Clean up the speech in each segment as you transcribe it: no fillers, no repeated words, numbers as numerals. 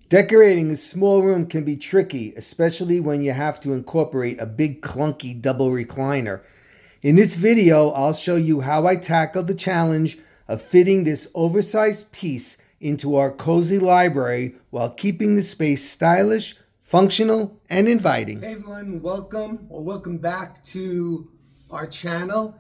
Decorating a small room can be tricky, especially when you have to incorporate a big clunky double recliner. In this video, I'll show you how I tackled the challenge of fitting this oversized piece into our cozy library while keeping the space stylish, functional, and inviting. Hey everyone, welcome back to our channel.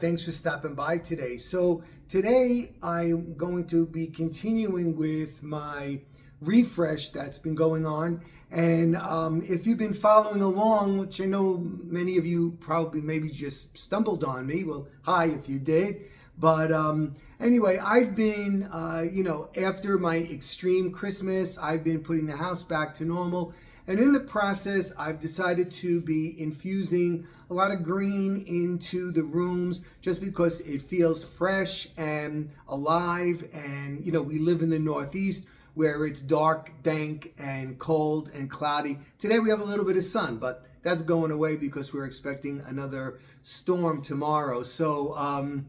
Thanks for stopping by today. So today I'm going to be continuing with my refresh that's been going on, and if you've been following along, which I know many of you probably maybe just stumbled on me, well, hi if you did. But anyway, I've been after my extreme Christmas, I've been putting the house back to normal, and in the process I've decided to be infusing a lot of green into the rooms just because it feels fresh and alive. And we live in the Northeast where it's dark, dank, and cold and cloudy. Today we have a little bit of sun, but that's going away because we're expecting another storm tomorrow. So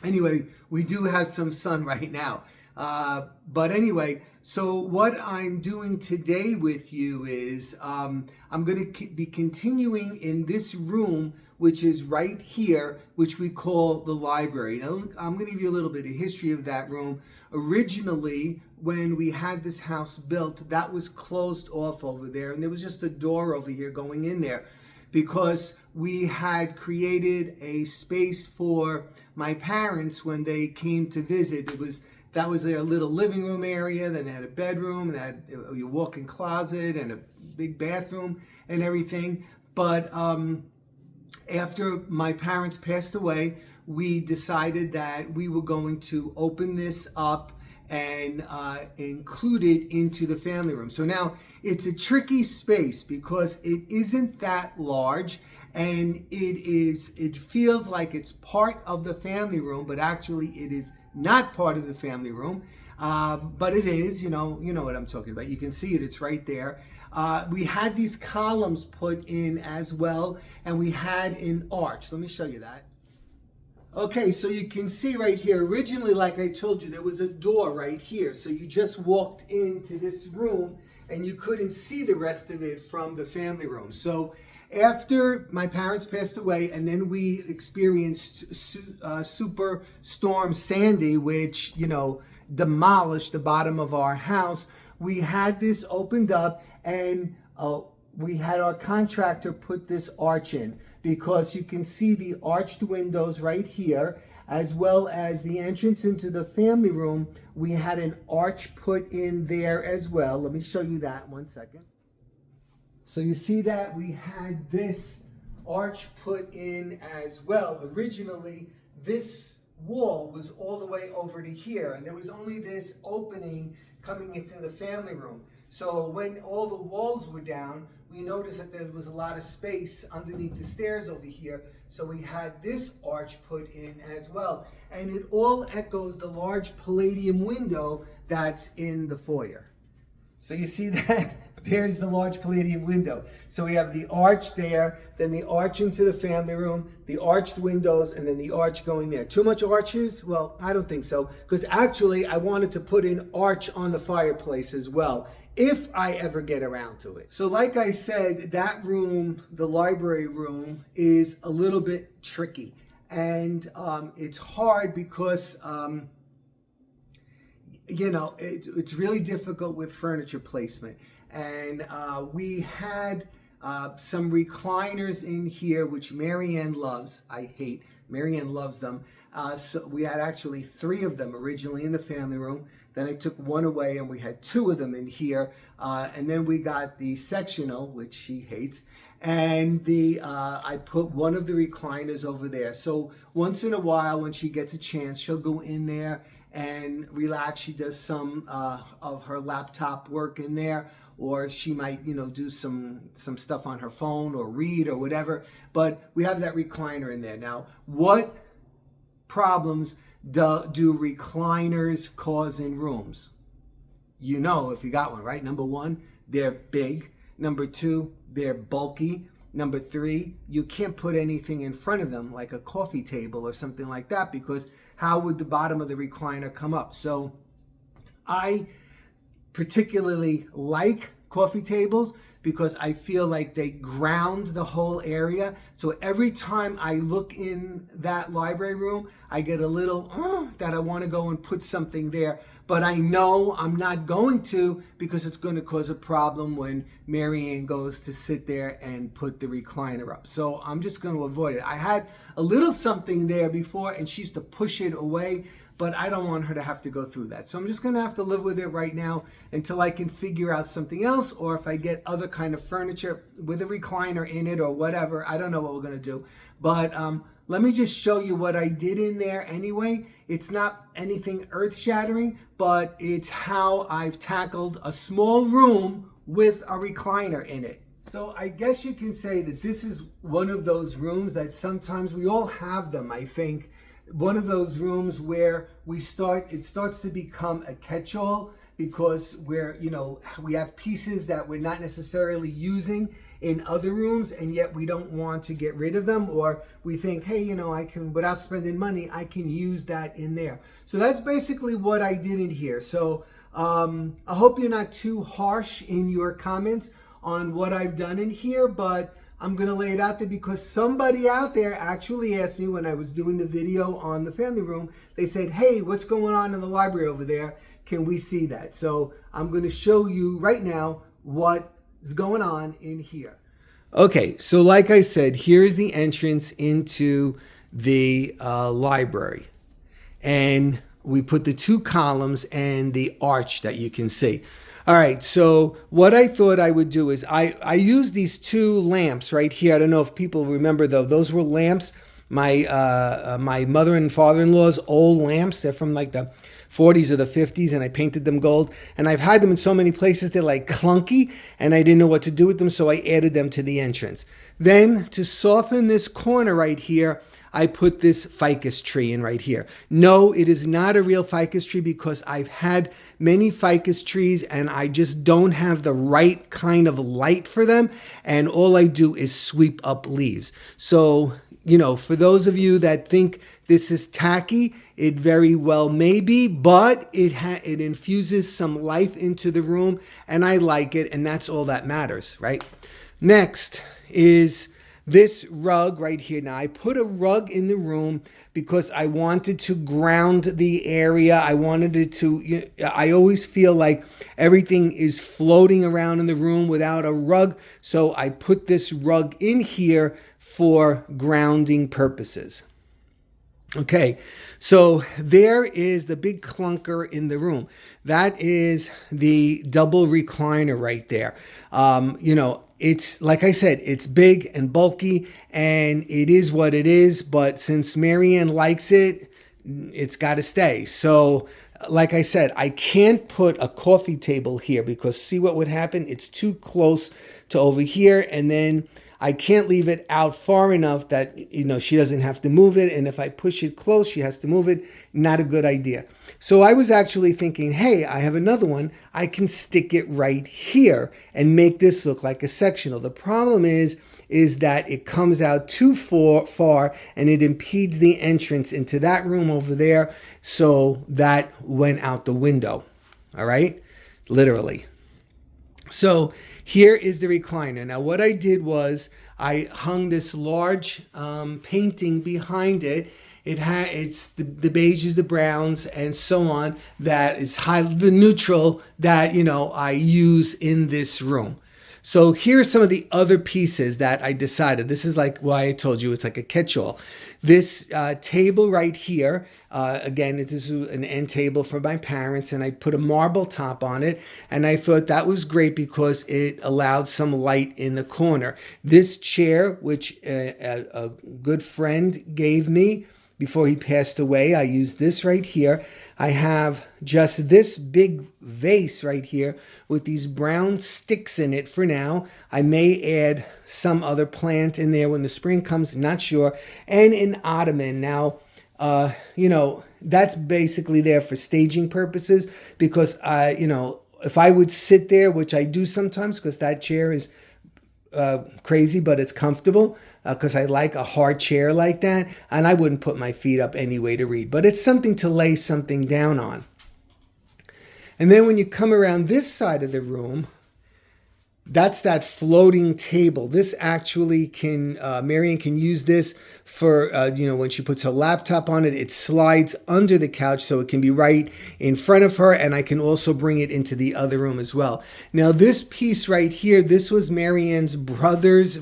anyway, we do have some sun right now. But anyway, so what I'm doing today with you is I'm going to be continuing in this room, which is right here, which we call the library. Now, I'm going to give you a little bit of history of that room. Originally, when we had this house built, that was closed off over there, and there was just a door over here going in there because we had created a space for my parents when they came to visit. That was their little living room area. Then they had a bedroom, and they had a walk-in closet and a big bathroom and everything. But after my parents passed away, we decided that we were going to open this up and include it into the family room. So now it's a tricky space because it isn't that large, and it feels like it's part of the family room, but actually it is not part of the family room. But it is, you know what I'm talking about. You can see it, it's right there. We had these columns put in as well, and we had an arch. Let me show you that. Okay, so you can see right here, originally, like I told you, there was a door right here. So you just walked into this room and you couldn't see the rest of it from the family room. So after my parents passed away, and then we experienced Superstorm Sandy, which, demolished the bottom of our house, we had this opened up, and we had our contractor put this arch in because you can see the arched windows right here, as well as the entrance into the family room. We had an arch put in there as well. Let me show you that 1 second. So you see that we had this arch put in as well. Originally, this wall was all the way over to here, and there was only this opening coming into the family room. So when all the walls were down, we noticed that there was a lot of space underneath the stairs over here. So we had this arch put in as well. And it all echoes the large palladium window that's in the foyer. So you see that? There's the large palladium window. So we have the arch there, then the arch into the family room, the arched windows, and then the arch going there. Too much arches? Well, I don't think so, because actually I wanted to put an arch on the fireplace as well, if I ever get around to it. So like I said, that room, the library room, is a little bit tricky. And it's hard because it's really difficult with furniture placement. And we had some recliners in here, which Marianne loves. I hate. Marianne loves them. So we had actually 3 of them originally in the family room. Then I took one away, and we had 2 of them in here. And then we got the sectional, which she hates. And I put one of the recliners over there. So once in a while, when she gets a chance, she'll go in there and relax. She does some of her laptop work in there, or she might, do some stuff on her phone or read or whatever. But we have that recliner in there. Now, what problems do recliners cause in rooms? If you got one, right? Number 1, they're big. Number 2, they're bulky. Number 3, you can't put anything in front of them like a coffee table or something like that, because how would the bottom of the recliner come up? So I particularly like coffee tables because I feel like they ground the whole area. So every time I look in that library room, I get a little that I want to go and put something there. But I know I'm not going to because it's going to cause a problem when Marianne goes to sit there and put the recliner up. So I'm just going to avoid it. I had a little something there before and she used to push it away, but I don't want her to have to go through that. So I'm just going to have to live with it right now until I can figure out something else, or if I get other kind of furniture with a recliner in it or whatever. I don't know what we're going to do. But let me just show you what I did in there anyway. It's not anything earth-shattering, but it's how I've tackled a small room with a recliner in it. So I guess you can say that this is one of those rooms that sometimes we all have them, I think. One of those rooms where it starts to become a catch-all because we have pieces that we're not necessarily using in other rooms, and yet we don't want to get rid of them, or we think, hey, I can, without spending money, I can use that in there. So that's basically what I did in here. So I hope you're not too harsh in your comments on what I've done in here, but I'm going to lay it out there because somebody out there actually asked me when I was doing the video on the family room. They said, hey, what's going on in the library over there? Can we see that? So I'm going to show you right now what is going on in here. Okay, so like I said, here's the entrance into the library. And we put the two columns and the arch that you can see. All right, so what I thought I would do is I used these two lamps right here. I don't know if people remember though. Those were lamps, my mother and father-in-law's old lamps. They're from like the 40s or the 50s, and I painted them gold. And I've had them in so many places, they're like clunky, and I didn't know what to do with them, so I added them to the entrance. Then to soften this corner right here, I put this ficus tree in right here. No, it is not a real ficus tree because I've had many ficus trees and I just don't have the right kind of light for them. And all I do is sweep up leaves. So, for those of you that think this is tacky, it very well may be, but it infuses some life into the room and I like it, and that's all that matters, right? Next is this rug right here. Now, I put a rug in the room because I wanted to ground the area. I wanted it to, I always feel like everything is floating around in the room without a rug. So I put this rug in here for grounding purposes. Okay, so there is the big clunker in the room. That is the double recliner right there. It's like I said, it's big and bulky and it is what it is. But since Marianne likes it, it's got to stay. So like I said, I can't put a coffee table here because see what would happen? It's too close to over here. And then I can't leave it out far enough that, she doesn't have to move it. And if I push it close, she has to move it. Not a good idea. So I was actually thinking, hey, I have another one. I can stick it right here and make this look like a sectional. The problem is that it comes out too far and it impedes the entrance into that room over there. So that went out the window. All right, literally. So here is the recliner. Now, what I did was I hung this large painting behind it. It's the beiges, the browns, and so on. That is the neutral that I use in this room. So here's some of the other pieces that I decided. This is like why I told you it's like a catch-all. This table right here, again, this is an end table for my parents, and I put a marble top on it, and I thought that was great because it allowed some light in the corner. This chair, which a good friend gave me before he passed away, I used this right here. I have just this big vase right here with these brown sticks in it for now. I may add some other plant in there when the spring comes, not sure. And an ottoman. Now, that's basically there for staging purposes because, if I would sit there, which I do sometimes because that chair is crazy, but it's comfortable because I like a hard chair like that, and I wouldn't put my feet up anyway to read, but it's something to lay something down on. And then when you come around this side of the room, that's that floating table. This actually can, Marion can use this for, when she puts her laptop on it, it slides under the couch so it can be right in front of her, and I can also bring it into the other room as well. Now this piece right here, this was Marianne's brother's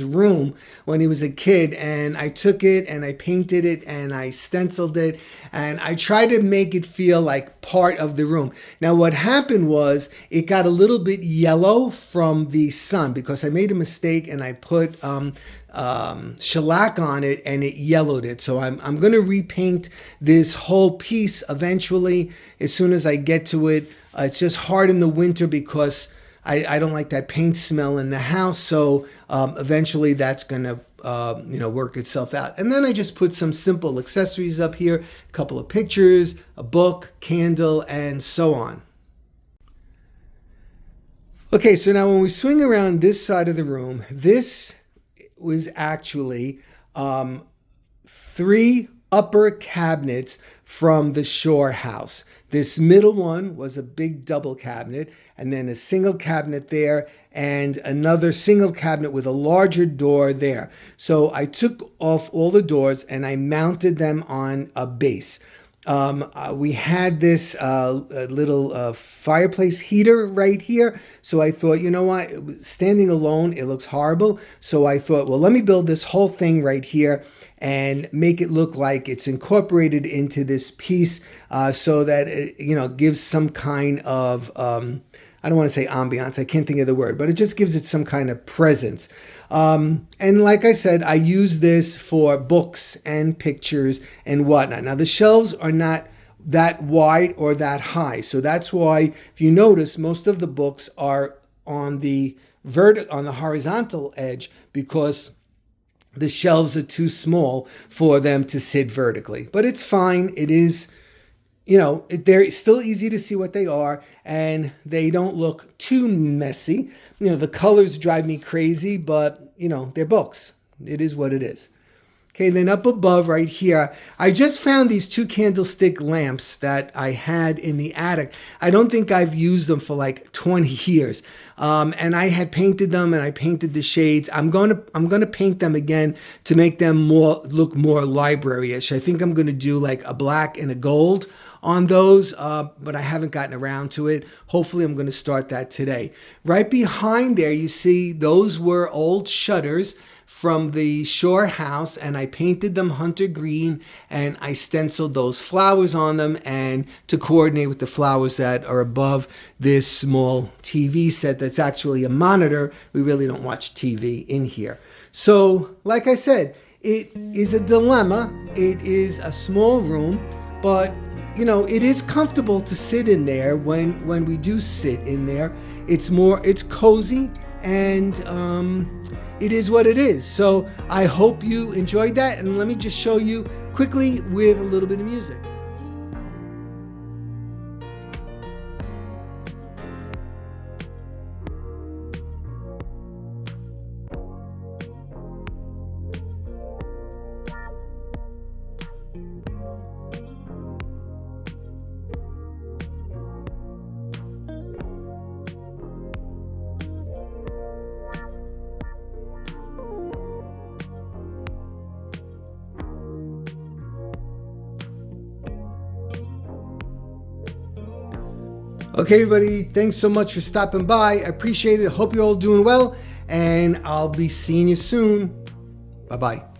room when he was a kid, and I took it and I painted it and I stenciled it, and I tried to make it feel like part of the room. Now what happened was it got a little bit yellow from the sun because I made a mistake and I put shellac on it and it yellowed it. So I'm going to repaint this whole piece eventually as soon as I get to it. It's just hard in the winter because I don't like that paint smell in the house. So eventually that's going to work itself out. And then I just put some simple accessories up here, a couple of pictures, a book, candle, and so on. Okay, so now when we swing around this side of the room, this was actually 3 upper cabinets from the Shore house. This middle one was a big double cabinet, and then a single cabinet there, and another single cabinet with a larger door there. So I took off all the doors and I mounted them on a base. We had this little fireplace heater right here. So I thought, you know what, standing alone, it looks horrible. So I thought, well, let me build this whole thing right here and make it look like it's incorporated into this piece so that it, gives some kind of, I don't want to say ambiance, I can't think of the word, but it just gives it some kind of presence. And like I said, I use this for books and pictures and whatnot. Now the shelves are not that wide or that high. So that's why, if you notice, most of the books are on the horizontal edge because the shelves are too small for them to sit vertically. But it's fine. It is, they're still easy to see what they are, and they don't look too messy. The colors drive me crazy, but, they're books. It is what it is. Okay, then up above right here, I just found these 2 candlestick lamps that I had in the attic. I don't think I've used them for like 20 years. And I had painted them and I painted the shades. I'm going to paint them again to make them look more library-ish. I think I'm going to do like a black and a gold on those, but I haven't gotten around to it. Hopefully I'm going to start that today. Right behind there, you see those were old shutters from the Shore house, and I painted them hunter green, and I stenciled those flowers on them, and to coordinate with the flowers that are above this small TV set that's actually a monitor. We really don't watch TV in here. So like I said, it is a dilemma. It is a small room, but it is comfortable to sit in there when we do sit in there. It's cozy, and it is what it is. So I hope you enjoyed that, and let me just show you quickly with a little bit of music. Okay, everybody, thanks so much for stopping by. I appreciate it. Hope you're all doing well, and I'll be seeing you soon. Bye-bye.